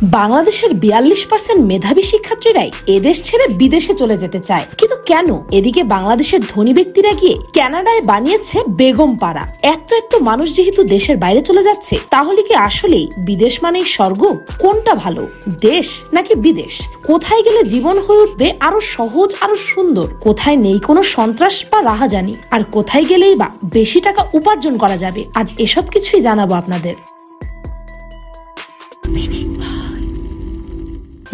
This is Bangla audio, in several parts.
বাংলাদেশের 42% মেধাবী শিক্ষার্থীরাই এদেশ ছেড়ে বিদেশে চলে যেতে চায়, কিন্তু কেন? এদিকে বাংলাদেশের ধনী ব্যক্তিরা গিয়ে কানাডায় বানিয়েছে বেগম পাড়া। এত মানুষ যেহেতু দেশের বাইরে চলে যাচ্ছে, তাহলে কি আসলেই বিদেশ মানেই স্বর্গ? কোনটা ভালো, দেশ নাকি বিদেশ? কোথায় গেলে জীবন হয়ে উঠবে আরো সহজ, আরো সুন্দর? কোথায় নেই কোনো সন্ত্রাস বা রাহাজানি? আর কোথায় গেলেই বা বেশি টাকা উপার্জন করা যাবে? আজ এসব কিছুই জানাবো আপনাদের।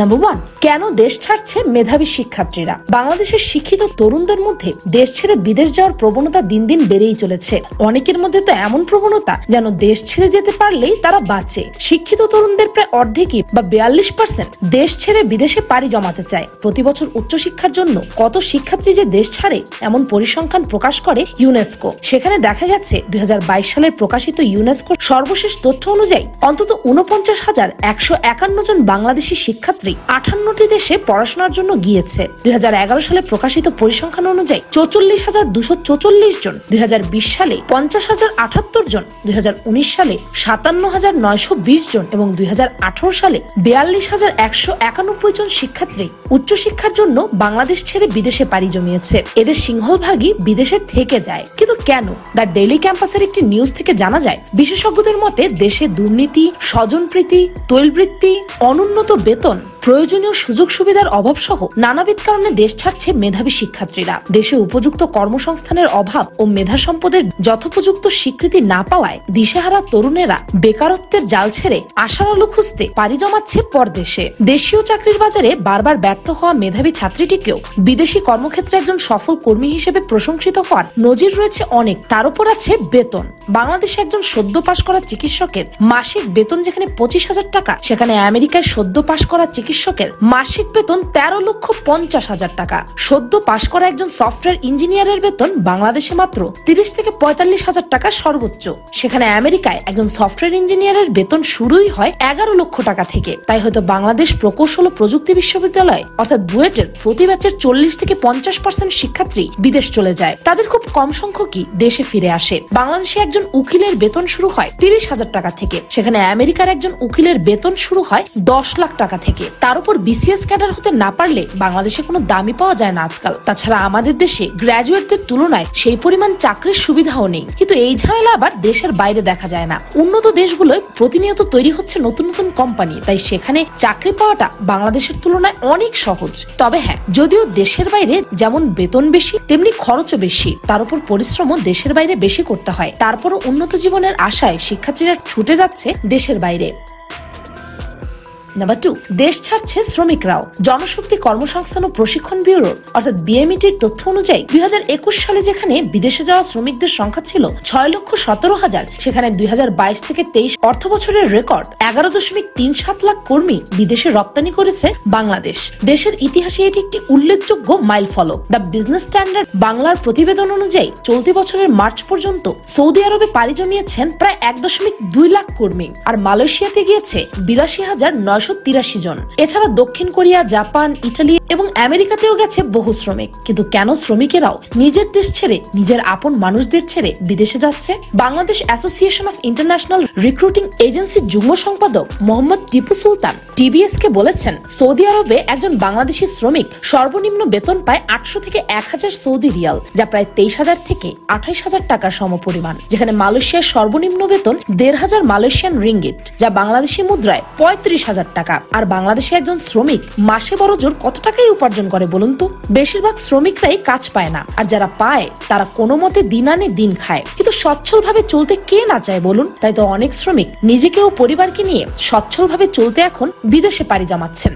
নাম্বার 1, কেন দেশ ছাড়ছে মেধাবী শিক্ষার্থীরা? বাংলাদেশের শিক্ষিত তরুণদের মধ্যে দেশ ছেড়ে বিদেশ যাওয়ার প্রবণতা দিন দিন বেড়েই চলেছে। অনেকের মধ্যে তো এমন প্রবণতা যেন দেশ ছেড়ে যেতে পারলেই তারা বাঁচে। শিক্ষিত তরুণদের প্রায় অর্ধেকই বা 42% দেশ ছেড়ে বিদেশে পাড়ি জমাতে চায়। প্রতি বছর উচ্চশিক্ষার জন্য কত শিক্ষার্থী যে দেশ ছাড়ে এমন পরিসংখ্যান প্রকাশ করে ইউনেস্কো। সেখানে দেখা গেছে 2022 সালের প্রকাশিত ইউনেস্কোর সর্বশেষ তথ্য অনুযায়ী অন্তত 49,151 জন বাংলাদেশি শিক্ষার্থী 58টি দেশে পড়াশোনার জন্য গিয়েছে। 2011 সালে প্রকাশিত পরিসংখ্যান অনুযায়ী 44,244 জন, 2020 সালে 50,078 জন, 2019 সালে 57,920 জন এবং 2018 সালে 42,191 জন শিক্ষার্থী উচ্চশিক্ষার জন্য বাংলাদেশ ছেড়ে বিদেশে পাড়ি জমিয়েছে। এদের সিংহভাগই বিদেশে থেকে যায়। কিন্তু কেন? দ্য ডেইলি ক্যাম্পাসের একটি নিউজ থেকে জানা যায়, বিশেষজ্ঞদের মতে দেশে দুর্নীতি, স্বজনপ্রীতি, তৈলবৃত্তি, অনুন্নত বেতন, প্রয়োজনীয় সুযোগ সুবিধার অভাব সহ নানাবিধ কারণে দেশ ছাড়ছে মেধাবী শিক্ষার্থীরা। দেশে উপযুক্ত কর্মসংস্থানের অভাব ও মেধা সম্পদের যথোপযুক্ত স্বীকৃতি না পাওয়ায় দিশেহারা তরুণেরা বেকারত্বের জাল ছেড়ে আশার আলো খুঁজতে পাড়ি জমাচ্ছে পরদেশে। দেশীয় চাকরির বাজারে বারবার ব্যর্থ হওয়া মেধাবী ছাত্রীটিকেও বিদেশি কর্মক্ষেত্রে একজন সফল কর্মী হিসেবে প্রশংসিত হওয়ার নজির রয়েছে অনেক। তার উপর আছে বেতন। বাংলাদেশে একজন সদ্য পাশ করা চিকিৎসকের মাসিক বেতন যেখানে 25,000 টাকা, সেখানে আমেরিকায় সদ্য পাশ করা চিকিৎসকের মাসিক বেতন 13,50,000 টাকা। সদ্য পাশ করা একজন সফটওয়্যার ইঞ্জিনিয়ারের বেতন বাংলাদেশে মাত্র 30 থেকে 45,000 টাকা সর্বোচ্চ, সেখানে আমেরিকায় একজন সফটওয়্যার ইঞ্জিনিয়ারের বেতন শুরুই হয় 11 লক্ষ টাকা থেকে। তাই হয়তো বাংলাদেশ প্রকৌশল ও প্রযুক্তি বিশ্ববিদ্যালয় অর্থাৎ বুয়েটের প্রতি ব্যাচের 40 থেকে 50% শিক্ষার্থী বিদেশ চলে যায়। তাদের খুব কম সংখ্যকই দেশে ফিরে আসে। বাংলাদেশে একজন উকিলের বেতন শুরু হয় 30,000 টাকা থেকে, সেখানে আমেরিকার একজন উকিলের বেতন শুরু হয় 10 লাখ টাকা থেকে। তার উপর বিসিএস ক্যাডার হতে না পারলে বাংলাদেশে কোনো দামই পাওয়া যায় না আজকাল। তাছাড়া আমাদের দেশে গ্র্যাজুয়েটদের তুলনায় সেই পরিমাণ চাকরির সুবিধাও নেই। কিন্তু এই ঝামেলা আবার দেশের বাইরে দেখা যায় না। উন্নত দেশগুলোয় প্রতিনিয়ত তৈরি হচ্ছে নতুন নতুন কোম্পানি, তাই সেখানে চাকরি পাওয়াটা বাংলাদেশের তুলনায় অনেক সহজ। তবে হ্যাঁ, যদিও দেশের বাইরে যেমন বেতন বেশি তেমনি খরচও বেশি, তার উপর পরিশ্রমও দেশের বাইরে বেশি করতে হয়। তারপরও উন্নত জীবনের আশায় শিক্ষার্থীরা ছুটে যাচ্ছে দেশের বাইরে। নাম্বার 2, দেশ ছাড়ছে শ্রমিকরাও। জনশক্তি কর্মসংস্থান ও প্রশিক্ষণ ব্যুরোর অর্থাৎ বিএমইটির তথ্য অনুযায়ী 2021 সালে যেখানে বিদেশে যাওয়া শ্রমিকদের সংখ্যা ছিল 6,17,000, সেখানে 2022 থেকে 23 অর্থ বছরের রেকর্ড 11.37 লাখ কর্মী বিদেশে রপ্তানি করেছে বাংলাদেশ। দেশের ইতিহাসে এটি একটি উল্লেখযোগ্য মাইল ফলক। দ্য বিজনেস স্ট্যান্ডার্ড বাংলার প্রতিবেদন অনুযায়ী চলতি বছরের মার্চ পর্যন্ত সৌদি আরবে পাড়ি জমিয়েছেন প্রায় 1.2 লাখ কর্মী, আর মালয়েশিয়াতে গিয়েছে 82,983 জন। এছাড়া দক্ষিণ কোরিয়া, জাপান, ইটালি এবং আমেরিকাতেও গেছে বহু শ্রমিক। কিন্তু কেন শ্রমিকেরাও নিজের দেশ ছেড়ে, নিজের আপন মানুষদের ছেড়ে বিদেশে যাচ্ছে? Bangladesh association of international recruiting এজেন্সির যুগ্ম সম্পাদক মোহাম্মদ টিপু সুলতান টিবিএস কে বলেছেন, সৌদি আরবে একজন বাংলাদেশি শ্রমিক সর্বনিম্ন বেতন পায় 800 থেকে 1000 সৌদি রিয়াল, যা প্রায় 23,000 থেকে 28,000 টাকার সমপরিমাণ। যেখানে মালয়েশিয়ার সর্বনিম্ন বেতন 1,500 মালয়েশিয়ান রিঙ্গিট, যা বাংলাদেশি মুদ্রায় 35,000 টাকা। আর বাংলাদেশে একজন শ্রমিক মাসে বড় জোর কত টাকাই উপার্জন করে বলুন তো? বেশিরভাগ শ্রমিকরাই কাজ পায় না, আর যারা পায় তারা কোনো মতে দিন আনে দিন খায়। কিন্তু সচ্ছলভাবে চলতে কে না চায় বলুন? তাই তো অনেক শ্রমিক নিজেকে ও পরিবারকে নিয়ে সচ্ছলভাবে চলতে এখন বিদেশে পাড়ি জমাচ্ছেন।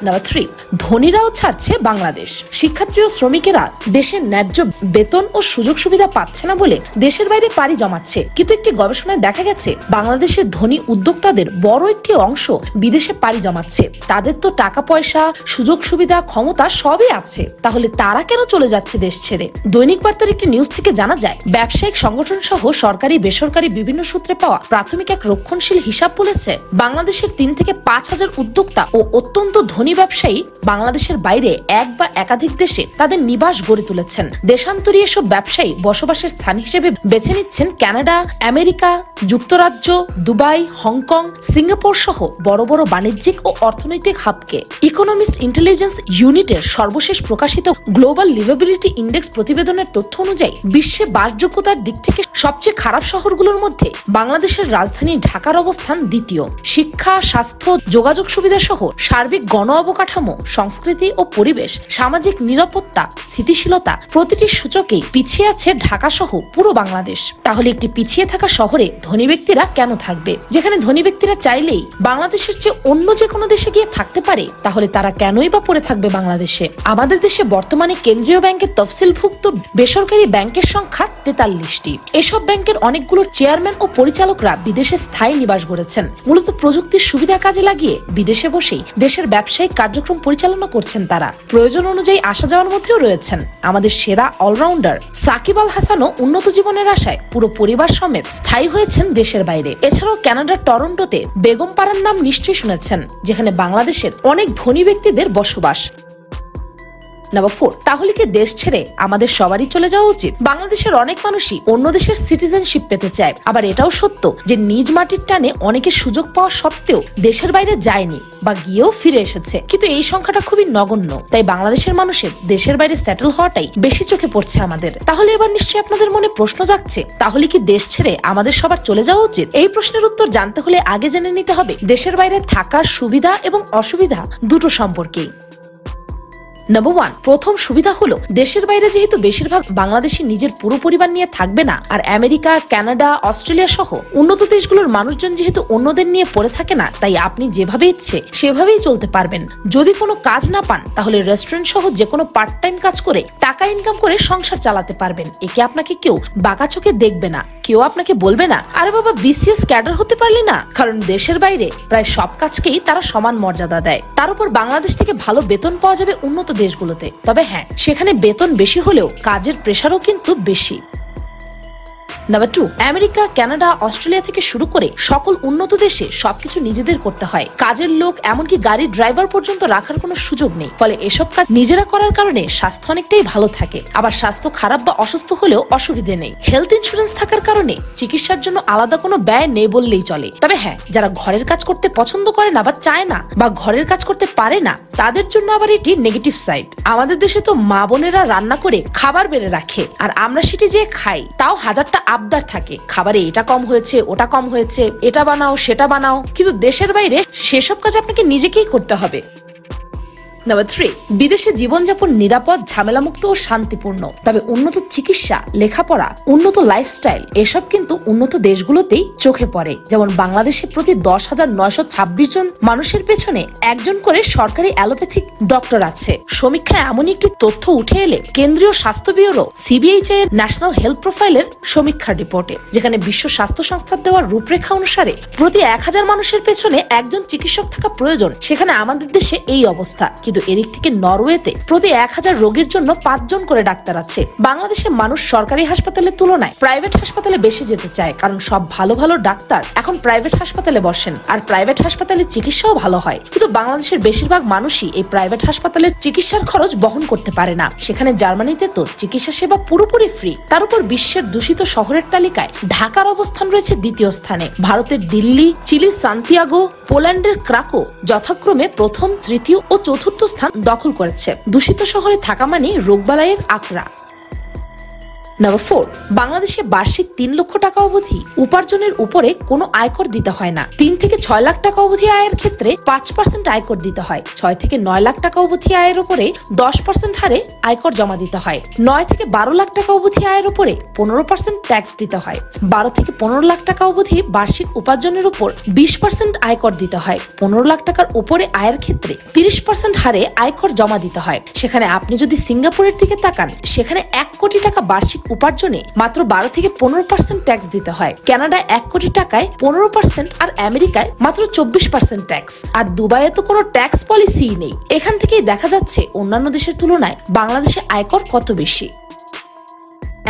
নাম্বার 3, ধনীরাও ছাড়ছে বাংলাদেশ। শিক্ষার্থী ও শ্রমিকেরা দেশের ন্যায্য বেতন ও সুযোগ সুবিধা পাচ্ছে না বলে দেশের বাইরে পাড়ি জমাচ্ছে। কিন্তু একটি গবেষণায় দেখা গেছে বাংলাদেশের ধনী উদ্যোক্তাদের বড় একটি অংশ বিদেশে পাড়ি জমাচ্ছে। তাদের তো টাকা পয়সা, সুযোগ সুবিধা, ক্ষমতা সবই আছে, তাহলে তারা কেন চলে যাচ্ছে দেশ ছেড়ে? দৈনিক বার্তার একটি নিউজ থেকে জানা যায়, ব্যবসায়িক সংগঠন সহ সরকারি বেসরকারি বিভিন্ন সূত্রে পাওয়া প্রাথমিক এক রক্ষণশীল হিসাব বলেছে বাংলাদেশের 3 থেকে 5,000 উদ্যোক্তা ও অত্যন্ত ধনী ব্যবসায়ী বাংলাদেশের বাইরে এক বা একাধিক দেশে তাদের নিবাস গড়ে তুলেছেন। দেশান্তরী এসব ব্যবসায়ী বসবাসের স্থান হিসেবে বেছে নিচ্ছেন কানাডা, আমেরিকা, যুক্তরাজ্য, দুবাই, হংকং, সিঙ্গাপুর সহ বড় বড় বাণিজ্যিক ও অর্থনৈতিক হাবকে। ইকোনমিস্ট ইন্টেলিজেন্স ইউনিটের সর্বশেষ প্রকাশিত গ্লোবাল লিভেবিলিটি ইন্ডেক্স প্রতিবেদনের তথ্য অনুযায়ী বিশ্বে বাসযোগ্যতার দিক থেকে সবচেয়ে খারাপ শহরগুলোর মধ্যে বাংলাদেশের রাজধানী ঢাকার অবস্থান দ্বিতীয়। শিক্ষা, স্বাস্থ্য, যোগাযোগ সুবিধা সহ সার্বিক গণ অবকাঠামো, সংস্কৃতি ও পরিবেশ, সামাজিক নিরাপত্তা, স্থিতিশীলতা প্রতিটি সূচকেই পিছিয়ে আছে ঢাকা সহ পুরো বাংলাদেশ। তাহলে একটি পিছিয়ে থাকা শহরে ধনী ব্যক্তিরা কেন থাকবে? যেখানে ধনী ব্যক্তিরা চাইলেই বাংলাদেশের চেয়ে অন্য যে কোনো দেশে গিয়ে থাকতে পারে, তাহলে তারা কেনই বা পড়ে থাকবে বাংলাদেশে? আমাদের দেশে বর্তমানে কেন্দ্রীয় ব্যাংকের তফসিলভুক্ত বেসরকারি ব্যাংকের সংখ্যা 43টি। এসব ব্যাংকের অনেকগুলোর চেয়ারম্যান ও পরিচালকরা বিদেশে স্থায়ী নিবাস গড়েছেন। মূলত প্রযুক্তির সুবিধা কাজে লাগিয়ে বিদেশে বসেই দেশের ব্যবসায়িক কার্যক্রম পরিচালনা করছেন তারা। প্রয়োজন অনুযায়ী আসা যাওয়ার মধ্যেও রয়েছেন আমাদের সেরা অলরাউন্ডার সাকিব আল হাসানও উন্নত জীবনের আশায় পুরো পরিবার সমেত স্থায়ী হয়েছেন দেশের বাইরে। এছাড়াও কানাডার টরন্টোতে বেগম পাড়ার নাম নিশ্চয়ই শুনেছেন, যেখানে বাংলাদেশের অনেক ধনী ব্যক্তিদের বসবাস। নাম্বার 4, তাহলে কি দেশ ছেড়ে আমাদের সবারই চলে যাওয়া উচিত? বাংলাদেশের অনেক মানুষই অন্য দেশের সিটিজেনশিপ পেতে চায়। আবার এটাও সত্য যে নিজ মাটির টানে অনেকে সুযোগ পাওয়া সত্ত্বেও দেশের বাইরে যায়নি বা গিয়েও ফিরে এসেছে, কিন্তু এই সংখ্যাটা খুবই নগণ্য। তাই বাংলাদেশের মানুষের দেশের বাইরে সেটেল হওয়াটাই বেশি চোখে পড়ছে আমাদের। তাহলে এবার নিশ্চয়ই আপনাদের মনে প্রশ্ন জাগছে, তাহলে কি দেশ ছেড়ে আমাদের সবার চলে যাওয়া উচিত? এই প্রশ্নের উত্তর জানতে হলে আগে জেনে নিতে হবে দেশের বাইরে থাকার সুবিধা এবং অসুবিধা দুটো সম্পর্কেই। নাম্বার 1, প্রথম সুবিধা হলো দেশের বাইরে যেহেতু বেশিরভাগ বাংলাদেশি নিজের পুরো পরিবার নিয়ে থাকবে না, আর আমেরিকা, কানাডা, অস্ট্রেলিয়া সহ উন্নত দেশগুলোর মানুষজন যেহেতু অন্যদের নিয়ে পড়ে থাকে না, তাই আপনি যেভাবে ইচ্ছে সেভাবেই চলতে পারবেন। যদি কোনো কাজ না পান তাহলে রেস্টুরেন্ট সহ যে কোনো পার্ট টাইম কাজ করে টাকা ইনকাম করে সংসার চালাতে পারবেন। একে আপনাকে কেউ বাঁকা চোখে দেখবে না, কেউ আপনাকে বলবে না আরে বাবা বিসিএস ক্যাডার হতে পারলি না, কারণ দেশের বাইরে প্রায় সব কাজকেই তারা সমান মর্যাদা দেয়। তার উপর বাংলাদেশ থেকে ভালো বেতন পাওয়া যাবে উন্নত দেশগুলোতে। তবে হ্যাঁ, সেখানে বেতন বেশি হলেও কাজের প্রেসারও কিন্তু বেশি। নাম্বার 2, আমেরিকা, কানাডা, অস্ট্রেলিয়া থেকে শুরু করে সকল উন্নত দেশে সবকিছু নিজেদের করতে হয়। কাজের লোক, এমনকি গাড়ির ড্রাইভার পর্যন্ত রাখার কোনো সুযোগ নেই। ফলে এসব কাজ নিজেরা করার কারণে স্বাস্থ্য অনেকটাই ভালো থাকে। আবার স্বাস্থ্য খারাপ বা অসুস্থ হলেও অসুবিধে নেই। হেলথ ইন্স্যুরেন্স থাকার কারণে চিকিৎসার জন্য আলাদা কোনো ব্যয় নেই বললেই চলে। তবে হ্যাঁ, যারা ঘরের কাজ করতে পছন্দ করে না বা চায় না বা ঘরের কাজ করতে পারে না, তাদের জন্য আবার এটি নেগেটিভ সাইড। আমাদের দেশে তো মা বোনেরা রান্না করে খাবার বেড়ে রাখে, আর আমরা সেটি যে খাই তাও হাজারটা আবদার থাকে, খাবারে এটা কম হয়েছে, ওটা কম হয়েছে, এটা বানাও, সেটা বানাও। কিন্তু দেশের বাইরে সেসব কাজ আপনাকে নিজেকেই করতে হবে। নাম্বার 3, বিদেশে জীবনযাপন নিরাপদ, ঝামেলামুক্ত ও শান্তিপূর্ণ। তবে উন্নত চিকিৎসা, লেখাপড়া, উন্নত লাইফস্টাইল এসব কিন্তু উন্নত দেশগুলোতেই চোখে পড়ে। যেমন বাংলাদেশে প্রতি 10,926 জন মানুষের পেছনে একজন করে সরকারি অ্যালোপ্যাথিক ডক্টর আছে। সমীক্ষায় এমনই একটি তথ্য উঠে এলে কেন্দ্রীয় স্বাস্থ্য ব্যুরো সিবিএইচআই এর ন্যাশনাল হেলথ প্রোফাইলের সমীক্ষার রিপোর্টে, যেখানে বিশ্ব স্বাস্থ্য সংস্থার দেওয়া রূপরেখা অনুসারে প্রতি 1000 মানুষের পেছনে একজন চিকিৎসক থাকা প্রয়োজন, সেখানে আমাদের দেশে এই অবস্থা। এদিক থেকে নরওয়েতে প্রতি 1000 রোগীর জন্য 5 জন করে ডাক্তার আছে। বাংলাদেশে মানুষ সরকারি হাসপাতালের তুলনায় প্রাইভেট হাসপাতালে বেশি যেতে চায়, কারণ সব ভালো ভালো ডাক্তার এখন প্রাইভেট হাসপাতালে বসেন, আর প্রাইভেট হাসপাতালে চিকিৎসাও ভালো হয়। কিন্তু বাংলাদেশের বেশিরভাগ মানুষই এই প্রাইভেট হাসপাতালের চিকিৎসার খরচ বহন করতে পারে না। সেখানে জার্মানিতে তো চিকিৎসা সেবা পুরোপুরি ফ্রি। তার উপর বিশ্বের দূষিত শহরের তালিকায় ঢাকার অবস্থান রয়েছে দ্বিতীয় স্থানে। ভারতের দিল্লি, চিলির সান্তিয়াগো, পোল্যান্ডের ক্রাকো যথাক্রমে প্রথম, তৃতীয় ও চতুর্থ স্থান দখল করেছে। দূষিত শহরে থাকা মানে রোগবালাইয়ের আকড়া। নাম্বার 4, বাংলাদেশে বার্ষিক 3 লক্ষ টাকা অবধি উপার্জনের উপরে কোনো আয়কর দিতে হয় না। 3 থেকে 6 লাখ টাকা অবধি আয়ের ক্ষেত্রে 5% আয়কর দিতে হয়। 6 থেকে 9 লাখ টাকা অবধি আয়ের উপরে 10% হারে আয়কর জমা দিতে হয়। 9 থেকে 12 লাখ টাকা অবধি আয়ের উপরে 15% ট্যাক্স দিতে হয়। 12 থেকে 15 লাখ টাকা অবধি বার্ষিক উপার্জনের উপর 20% আয়কর দিতে হয়। 15 লাখ টাকার উপরে আয়ের ক্ষেত্রে 30% হারে আয়কর জমা দিতে হয়। সেখানে আপনি যদি সিঙ্গাপুরের দিকে তাকান, সেখানে 1 কোটি টাকা বার্ষিক উপার্জনে মাত্র 12 থেকে 15% ট্যাক্স দিতে হয়। কানাডায় 1 কোটি টাকায় 15% আর আমেরিকায় মাত্র 24% ট্যাক্স। আর দুবাইয়ে তো কোনো ট্যাক্স পলিসিই নেই। এখান থেকেই দেখা যাচ্ছে অন্যান্য দেশের তুলনায় বাংলাদেশে আয়কর কত বেশি।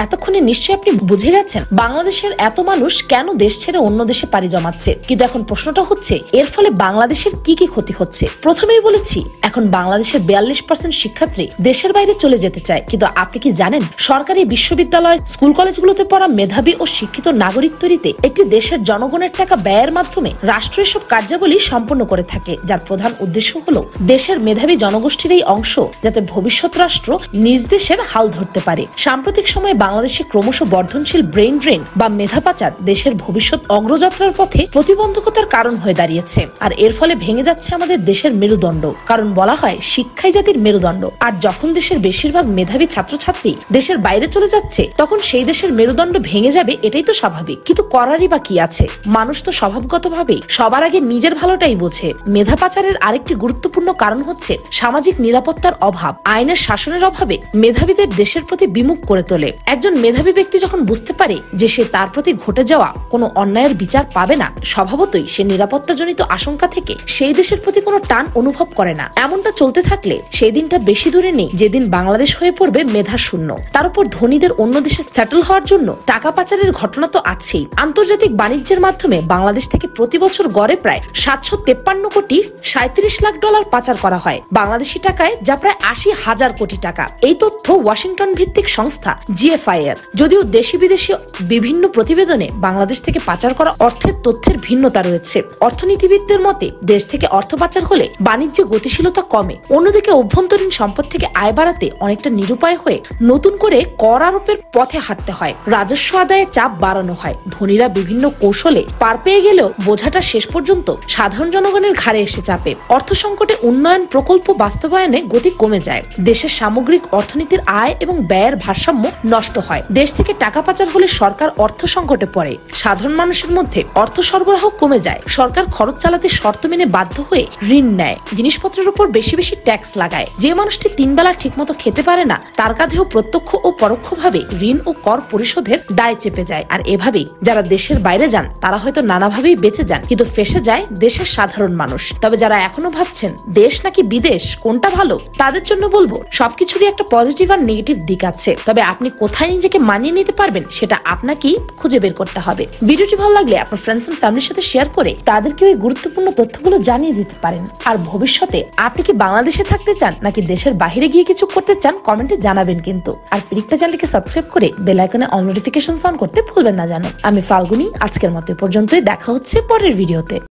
এতক্ষণে নিশ্চয়ই আপনি বুঝে গেছেন বাংলাদেশের এত মানুষ কেন দেশ ছেড়ে অন্য দেশে পাড়ি জমাচ্ছে। কিন্তু এখন প্রশ্নটা হচ্ছে এর ফলে বাংলাদেশের কি কি ক্ষতি হচ্ছে। প্রথমেই বলেছি এখন এখন বাংলাদেশের 42% শিক্ষার্থী দেশের বাইরে চলে যেতে চায়, কিন্তু আপনি কি জানেন সরকারি বিশ্ববিদ্যালয়, স্কুল কলেজগুলোতে পড়া মেধাবী ও শিক্ষিত নাগরিক তৈরিতে একটি দেশের জনগণের টাকা ব্যয়ের মাধ্যমে রাষ্ট্র এসব কার্যাবলী সম্পন্ন করে থাকে, যার প্রধান উদ্দেশ্য হলো দেশের মেধাবী জনগোষ্ঠীর এই অংশ যাতে ভবিষ্যৎ রাষ্ট্র নিজ দেশের হাল ধরতে পারে। সাম্প্রতিক সময়ে বাংলাদেশে ক্রমশ বর্ধনশীল ব্রেইন ড্রেন বা মেধা পাচার দেশের ভবিষ্যৎ অগ্রযাত্রার পথে প্রতিবন্ধকতার কারণ হয়ে দাঁড়িয়েছে, আর এর ফলে ভেঙে যাচ্ছে আমাদের দেশের মেরুদণ্ড। কারণ বলা হয় শিক্ষাই জাতির মেরুদণ্ড, আর যখন দেশের বেশিরভাগ মেধাবী ছাত্রছাত্রী দেশের বাইরে চলে যাচ্ছে তখন সেই দেশের মেরুদণ্ড ভেঙে যাবে, এটাই তো স্বাভাবিক। কিন্তু করারই বা কি আছে, মানুষ তো স্বভাবগতভাবেই সবার আগে নিজের ভালোটাই বোঝে। মেধা পাচারের আরেকটি গুরুত্বপূর্ণ কারণ হচ্ছে সামাজিক নিরাপত্তার অভাব। আইনের শাসনের অভাবে মেধাবীদের দেশের প্রতি বিমুখ করে তোলে। একজন মেধাবী ব্যক্তি যখন বুঝতে পারে যে সে তার প্রতি ঘটে যাওয়া কোনো অন্যায়ের বিচার পাবে না, স্বভাবতই সে নিরাপত্তাজনিত আশঙ্কা থেকে সেই দেশের প্রতি কোনো টান অনুভব করে না। এমনটা চলতে থাকলে সেই দিনটা বেশি দূরে নেই যেদিন বাংলাদেশ হয়ে পড়বে মেধা শূন্য। তার উপর ধনীদের অন্য দেশে সেটেল হওয়ার জন্য টাকা পাচারের ঘটনা তো আছেই। আন্তর্জাতিক বাণিজ্যের মাধ্যমে বাংলাদেশ থেকে প্রতি বছর গড়ে প্রায় 753 কোটি 37 লাখ ডলার পাচার করা হয় বাংলাদেশি টাকায়, যা প্রায় 80,000 কোটি টাকা। এই তথ্য ওয়াশিংটন ভিত্তিক সংস্থা GFI এর। যদিও দেশি বিদেশি বিভিন্ন প্রতিবেদনে বাংলাদেশ থেকে পাচার করা অর্থের তথ্যের ভিন্নতা রয়েছে। অর্থনীতিবিদদের মতে দেশ থেকে অর্থ পাচার হলে বাণিজ্যে গতিশীলতা কমে, অন্যদিকে অভ্যন্তরীণ সম্পদ থেকে আয় বাড়াতে অনেকটা নিরুপায় হয়ে নতুন করে কর আরোপের পথে হাঁটতে হয়, রাজস্ব আদায়ে চাপ বাড়ানো হয়। ধনীরা বিভিন্ন কৌশলে পার পেয়ে গেলেও বোঝাটা শেষ পর্যন্ত সাধারণ জনগণের ঘাড়ে এসে চাপে। অর্থ সংকটে উন্নয়ন প্রকল্প বাস্তবায়নে গতি কমে যায়, দেশের সামগ্রিক অর্থনীতির আয় এবং ব্যয়ের ভারসাম্য নষ্ট হয়। দেশ থেকে টাকা পাচার হলে সরকার অর্থ সংকটে পড়ে, সাধারণ মানুষের মধ্যে অর্থ সরবরাহ কমে যায়, সরকার খরচ চালাতে শর্ত মেনে বাধ্য হয়ে ঋণ নেয়, জিনিসপত্রের উপর বেশি বেশি ট্যাক্স লাগায়। যে মানুষটি 3 বেলা ঠিকমতো খেতে পারে না তার কাঁধেও প্রত্যক্ষ ও পরোক্ষভাবে ঋণ ও কর পরিশোধের দায় চেপে যায়। আর এভাবেই যারা দেশের বাইরে যান তারা হয়তো নানাভাবেই বেঁচে যান, কিন্তু ফেসে যায় দেশের সাধারণ মানুষ। তবে যারা এখনো ভাবছেন দেশ নাকি বিদেশ কোনটা ভালো, তাদের জন্য বলবো সবকিছুরই একটা পজিটিভ আর নেগেটিভ দিক আছে, তবে আপনি কোথায় নিজেকে মানিয়ে নিতে পারবেন সেটা আপনাকেই খুঁজে বের করতে হবে। ভিডিওটি ভালো লাগলে আপনার ফ্রেন্ডস এন্ড ফ্যামিলির সাথে শেয়ার করে তাদেরকে ওই গুরুত্বপূর্ণ তথ্যগুলো জানিয়ে দিতে পারেন। আর ভবিষ্যতে আপনি কি বাংলাদেশে থাকতে চান নাকি দেশের বাইরে গিয়ে কিছু করতে চান, কমেন্টে জানাবেন কিন্তু। আর পিরিকপা চ্যানেলকে সাবস্ক্রাইব করে বেল আইকনে অল নোটিফিকেশন অন করতে ভুলবেন না যেন। আমি ফাল্গুনি, আজকের মতো পর্যন্তই, দেখা হচ্ছে পরের ভিডিওতে।